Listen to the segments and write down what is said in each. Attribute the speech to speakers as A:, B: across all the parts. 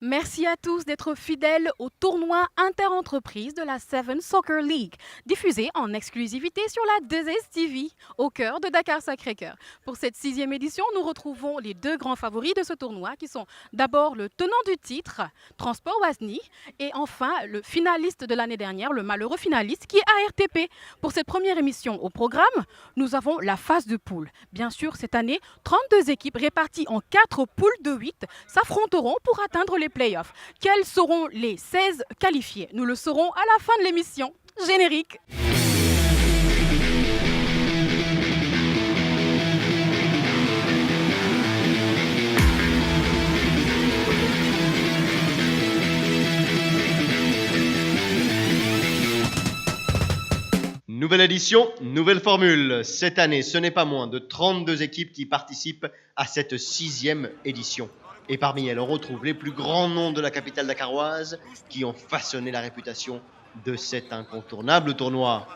A: Merci à tous d'être fidèles au tournoi interentreprises de la Seven Soccer League, diffusé en exclusivité sur la 2S TV, au cœur de Dakar Sacré-Cœur. Pour cette 6e édition, nous retrouvons les deux grands favoris de ce tournoi, qui sont d'abord le tenant du titre, Transport Wasni, et enfin le finaliste de l'année dernière, le malheureux finaliste, qui est ARTP. Pour cette première émission au programme, nous avons la phase de poule. Bien sûr, cette année, 32 équipes réparties en 4 poules de 8 s'affronteront pour atteindre les playoffs. Quels seront les 16 qualifiés? Nous le saurons à la fin de l'émission. Générique.
B: Nouvelle édition, nouvelle formule. Cette année, ce n'est pas moins de 32 équipes qui participent à cette 6e édition. Et parmi elles, on retrouve les plus grands noms de la capitale dakaroise qui ont façonné la réputation de cet incontournable tournoi.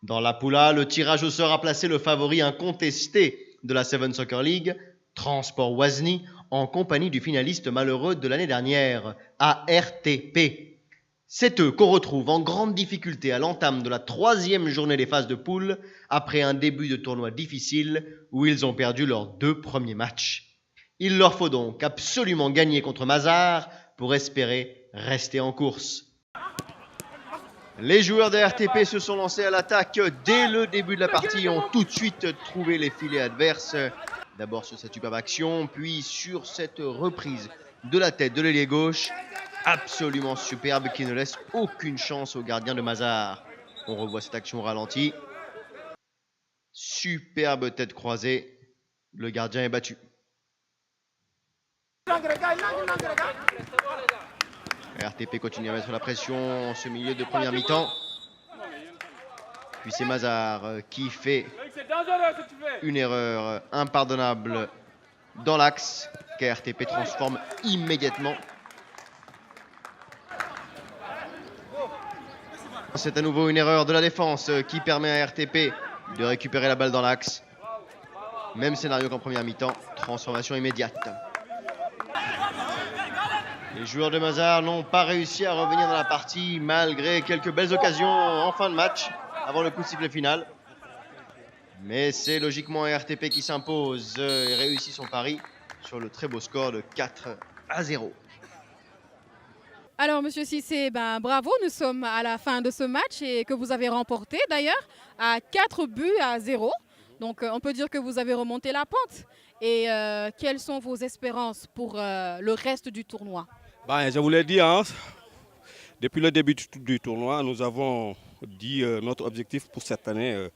B: Dans la poule A, le tirage au sort a placé le favori incontesté de la Seven Soccer League, Transport Wasni, en compagnie du finaliste malheureux de l'année dernière, ARTP. C'est eux qu'on retrouve en grande difficulté à l'entame de la 3e journée des phases de poule, après un début de tournoi difficile où ils ont perdu leurs 2 premiers matchs. Il leur faut donc absolument gagner contre Mazars pour espérer rester en course. Les joueurs de RTP se sont lancés à l'attaque dès le début de la partie et ont tout de suite trouvé les filets adverses. D'abord sur cette superbe action, puis sur cette reprise de la tête de l'ailier gauche, absolument superbe, qui ne laisse aucune chance au gardien de Mazars. On revoit cette action au ralenti. Superbe tête croisée, le gardien est battu. RTP continue à mettre la pression en ce milieu de première mi-temps. Puis c'est Mazars qui fait une erreur impardonnable dans l'axe, qu'RTP transforme immédiatement. C'est à nouveau une erreur de la défense qui permet à RTP de récupérer la balle dans l'axe. Même scénario qu'en première mi-temps, transformation immédiate. Les joueurs de Mazars n'ont pas réussi à revenir dans la partie malgré quelques belles occasions en fin de match avant le coup de sifflet final. Mais c'est logiquement RTP qui s'impose et réussit son pari sur le très beau score de 4-0.
A: Alors, Monsieur Cissé, bravo, nous sommes à la fin de ce match et que vous avez remporté d'ailleurs à 4-0. Donc, on peut dire que vous avez remonté la pente. Et quelles sont vos espérances pour le reste du tournoi?
C: Je vous l'ai dit, depuis le début du tournoi, nous avons dit notre objectif pour cette année,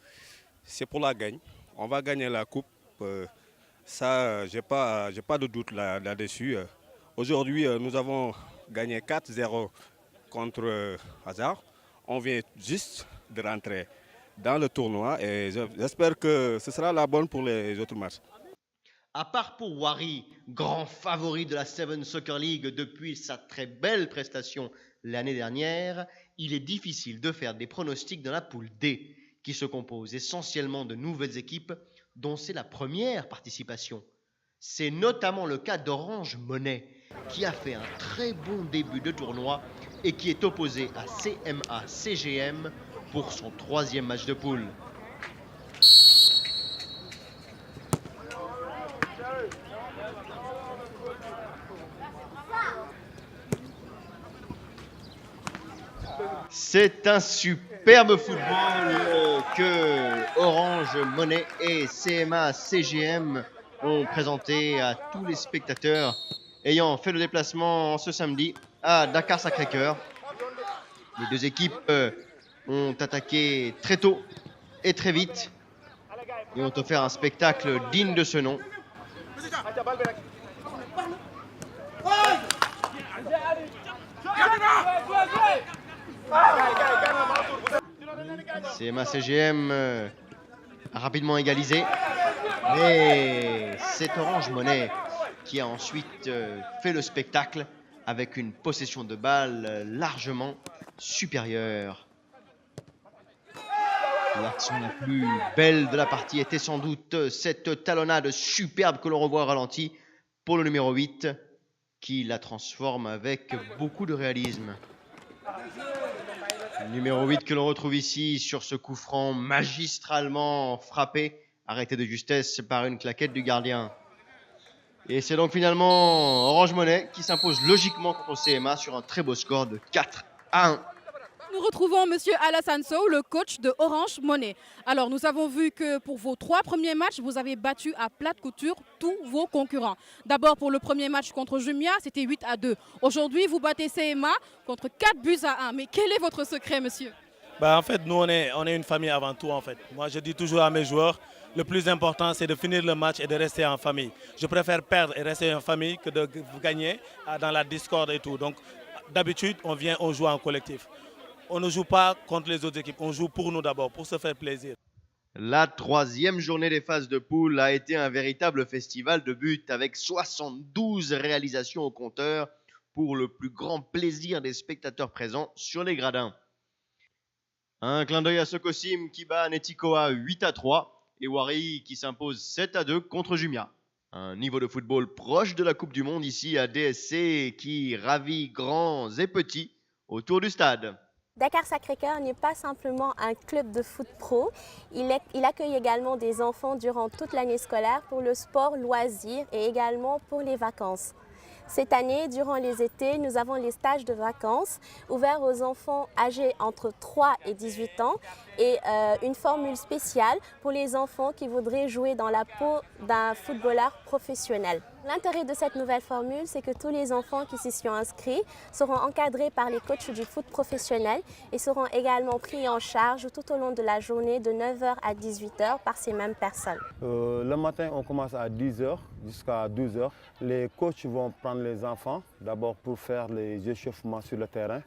C: c'est pour la gagne. On va gagner la coupe. Ça, j'ai pas de doute là-dessus. Aujourd'hui, nous avons gagné 4-0 contre Hazard. On vient juste de rentrer dans le tournoi et j'espère que ce sera la bonne pour les autres matchs.
B: À part pour Wari, grand favori de la Seven Soccer League depuis sa très belle prestation l'année dernière, il est difficile de faire des pronostics dans la poule D, qui se compose essentiellement de nouvelles équipes dont c'est la première participation. C'est notamment le cas d'Orange Monnaie, qui a fait un très bon début de tournoi et qui est opposé à CMA CGM pour son 3e match de poule. C'est un superbe football que Orange Monnaie et CMA CGM ont présenté à tous les spectateurs ayant fait le déplacement ce samedi à Dakar Sacré-Cœur. Les deux équipes ont attaqué très tôt et très vite et ont offert un spectacle digne de ce nom. CMA CGM a rapidement égalisé, mais c'est Orange Monnaie qui a ensuite fait le spectacle avec une possession de balle largement supérieure. L'action la plus belle de la partie était sans doute cette talonnade superbe que l'on revoit au ralenti pour le numéro 8, qui la transforme avec beaucoup de réalisme. Le numéro 8 que l'on retrouve ici sur ce coup franc magistralement frappé, arrêté de justesse par une claquette du gardien. Et c'est donc finalement Orange Money qui s'impose logiquement contre CMA sur un très beau score de 4-1.
A: Nous retrouvons Monsieur Alassane Sow, le coach de Orange Money. Alors, nous avons vu que pour vos 3 premiers matchs, vous avez battu à plate couture tous vos concurrents. D'abord, pour le premier match contre Jumia, c'était 8-2. Aujourd'hui, vous battez CMA contre 4-1. Mais quel est votre secret, monsieur?
D: En fait, nous, on est une famille avant tout. En fait. Moi, je dis toujours à mes joueurs, le plus important, c'est de finir le match et de rester en famille. Je préfère perdre et rester en famille que de gagner dans la discorde et tout. Donc, d'habitude, on joue en collectif. On ne joue pas contre les autres équipes, on joue pour nous d'abord, pour se faire plaisir.
B: La 3e journée des phases de poule a été un véritable festival de buts avec 72 réalisations au compteur pour le plus grand plaisir des spectateurs présents sur les gradins. Un clin d'œil à Sokosim qui bat Netikoa 8-3 et Wari qui s'impose 7-2 contre Jumia. Un niveau de football proche de la Coupe du Monde ici à DSC qui ravit grands et petits autour du stade.
E: Dakar Sacré-Cœur n'est pas simplement un club de foot pro, il accueille également des enfants durant toute l'année scolaire pour le sport, loisirs et également pour les vacances. Cette année, durant les étés, nous avons les stages de vacances ouverts aux enfants âgés entre 3 et 18 ans et une formule spéciale pour les enfants qui voudraient jouer dans la peau d'un footballeur professionnel. L'intérêt de cette nouvelle formule, c'est que tous les enfants qui s'y sont inscrits seront encadrés par les coachs du foot professionnel et seront également pris en charge tout au long de la journée de 9h à 18h par ces mêmes personnes.
F: Le matin, on commence à 10h jusqu'à 12h. Les coachs vont prendre les enfants d'abord pour faire les échauffements sur le terrain.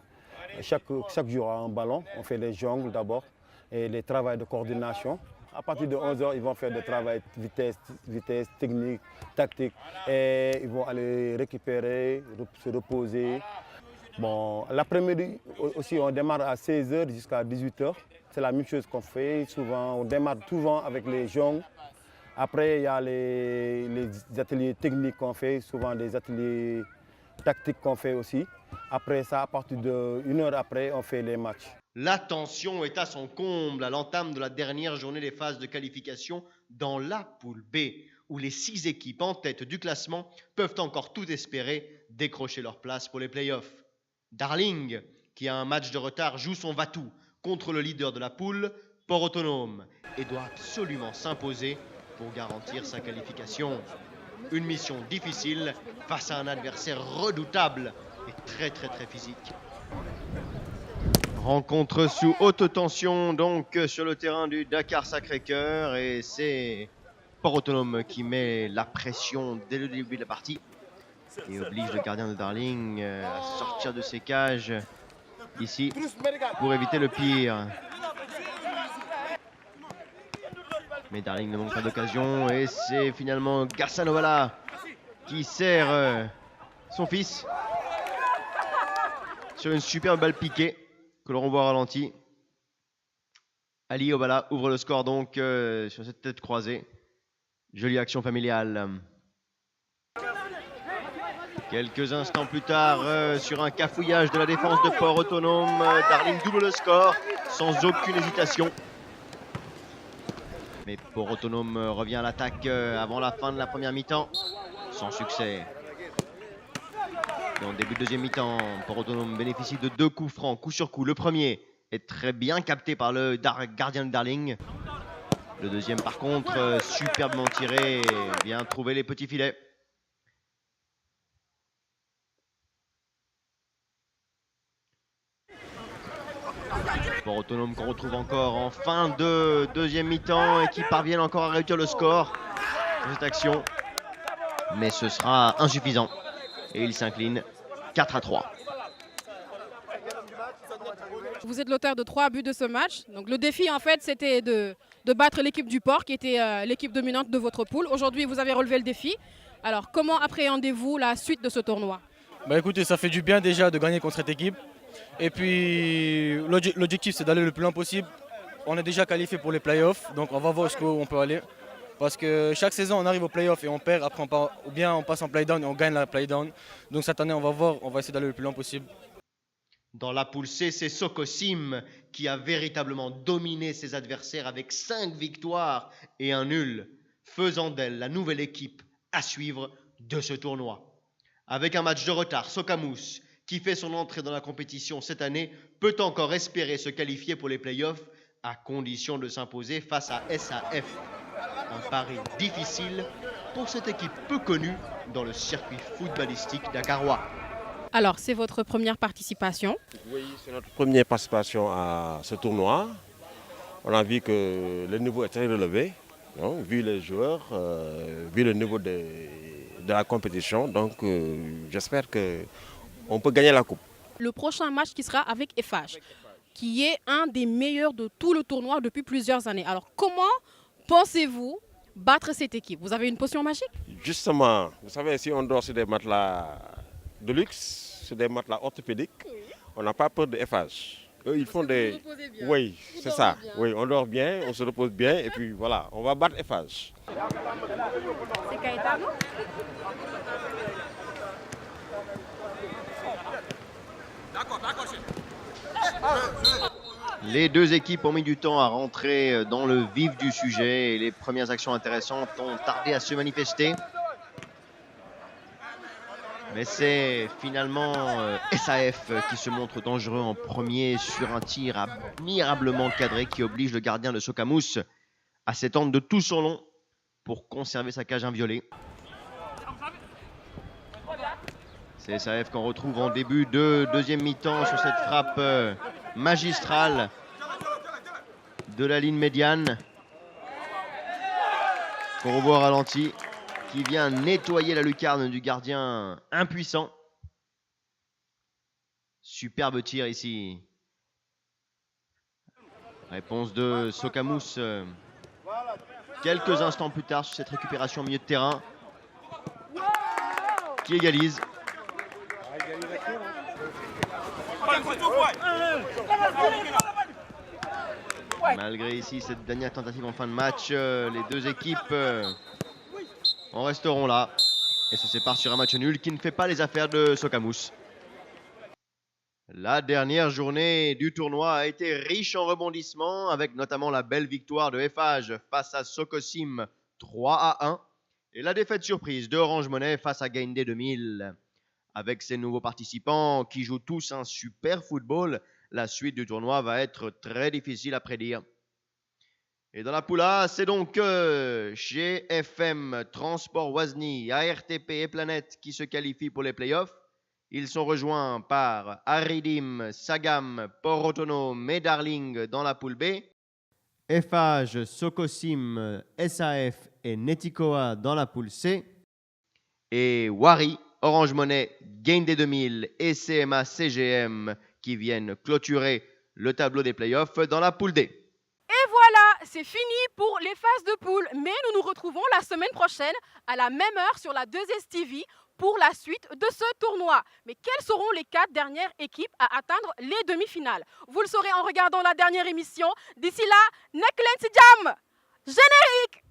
F: Chaque jour, un ballon, on fait les jongles d'abord et les travaux de coordination. À partir de 11h, ils vont faire des travaux vitesse, technique, tactique. Et ils vont aller récupérer, se reposer. Bon, l'après-midi aussi, on démarre à 16h jusqu'à 18h. C'est la même chose qu'on fait. Souvent, on démarre souvent avec les jongles. Après, il y a les ateliers techniques qu'on fait, souvent des ateliers tactiques qu'on fait aussi. Après ça, à partir d'une heure après, on fait les matchs.
B: La tension est à son comble à l'entame de la dernière journée des phases de qualification dans la poule B, où les 6 équipes en tête du classement peuvent encore tout espérer décrocher leur place pour les playoffs. Darling, qui a un match de retard, joue son va-tout contre le leader de la poule, Port Autonome, et doit absolument s'imposer pour garantir sa qualification. Une mission difficile face à un adversaire redoutable et très physique. Rencontre sous haute tension donc sur le terrain du Dakar Sacré-Cœur et c'est Port Autonome qui met la pression dès le début de la partie et oblige le gardien de Darling à sortir de ses cages ici pour éviter le pire. Mais Darling ne manque pas d'occasion et c'est finalement Gassan Ovala qui sert son fils sur une superbe balle piquée que l'on revoit ralenti. Ali Obala ouvre le score donc sur cette tête croisée. Jolie action familiale. Quelques instants plus tard, sur un cafouillage de la défense de Port Autonome, Darling double le score sans aucune hésitation. Mais Port Autonome revient à l'attaque avant la fin de la première mi-temps, sans succès. Dans le début de deuxième mi-temps, Port Autonome bénéficie de 2 coups francs, coup sur coup. Le premier est très bien capté par le gardien de Darling. Le deuxième, par contre, superbement tiré, vient trouver les petits filets. Port Autonome qu'on retrouve encore en fin de deuxième mi-temps et qui parviennent encore à réduire le score de cette action. Mais ce sera insuffisant. Et il s'incline 4-3.
A: Vous êtes l'auteur de 3 buts de ce match. Donc le défi en fait c'était de battre l'équipe du Port qui était l'équipe dominante de votre poule. Aujourd'hui vous avez relevé le défi. Alors comment appréhendez-vous la suite de ce tournoi?
G: Écoutez, ça fait du bien déjà de gagner contre cette équipe. Et puis l'objectif c'est d'aller le plus loin possible. On est déjà qualifié pour les playoffs, donc on va voir jusqu'où on peut aller. Parce que chaque saison, on arrive au play-off et on perd, après ou bien on passe en play-down et on gagne la play-down. Donc cette année, on va voir, on va essayer d'aller le plus loin possible.
B: Dans la poule C, c'est Sokosim qui a véritablement dominé ses adversaires avec 5 victoires et un nul, faisant d'elle la nouvelle équipe à suivre de ce tournoi. Avec un match de retard, Sokamous, qui fait son entrée dans la compétition cette année, peut encore espérer se qualifier pour les playoffs à condition de s'imposer face à SAF. Un pari difficile pour cette équipe peu connue dans le circuit footballistique dakarois.
A: Alors, c'est votre première participation.
H: Oui, c'est notre première participation à ce tournoi. On a vu que le niveau est très relevé, donc, vu les joueurs, vu le niveau de la compétition. Donc j'espère qu'on peut gagner la coupe.
A: Le prochain match qui sera avec FH, qui est un des meilleurs de tout le tournoi depuis plusieurs années. Alors, comment pensez-vous battre cette équipe? Vous avez une potion magique?
H: Justement, vous savez, si on dort sur des matelas de luxe, sur des matelas orthopédiques, on n'a pas peur de FH. Eux, ils font des... Oui, c'est ça. Oui, on dort bien, on se repose bien et puis voilà, on va battre FH.
A: C'est Caetano?
B: Les deux équipes ont mis du temps à rentrer dans le vif du sujet et les premières actions intéressantes ont tardé à se manifester. Mais c'est finalement SAF qui se montre dangereux en premier sur un tir admirablement cadré qui oblige le gardien de Sokamous à s'étendre de tout son long pour conserver sa cage inviolée. C'est SAF qu'on retrouve en début de deuxième mi-temps sur cette frappe magistrale de la ligne médiane qu'on revoit au ralenti, qui vient nettoyer la lucarne du gardien impuissant. Superbe tir ici. Réponse de Sokamous quelques instants plus tard sur cette récupération au milieu de terrain qui égalise. Malgré ici cette dernière tentative en fin de match, les deux équipes en resteront là et se séparent sur un match nul qui ne fait pas les affaires de Sokamous. La dernière journée du tournoi a été riche en rebondissements avec notamment la belle victoire de FH face à Sokosim 3-1 et la défaite surprise de Orange Money face à Gainde 2000. Avec ces nouveaux participants qui jouent tous un super football, la suite du tournoi va être très difficile à prédire. Et dans la poule A, c'est donc GFM, Transport Wazny, ARTP et Planète qui se qualifient pour les playoffs. Ils sont rejoints par Aridim, Sagam, Port Autonome et Darling dans la poule B. FH, Sokosim, SAF et Netikoa dans la poule C. Et Wari, Orange Money, Gainde 2000 et CMA CGM qui viennent clôturer le tableau des playoffs dans la poule D.
A: Et voilà, c'est fini pour les phases de poule. Mais nous nous retrouvons la semaine prochaine à la même heure sur la 2STV pour la suite de ce tournoi. Mais quelles seront les 4 dernières équipes à atteindre les demi-finales? Vous le saurez en regardant la dernière émission. D'ici là, Neklen Jam, générique!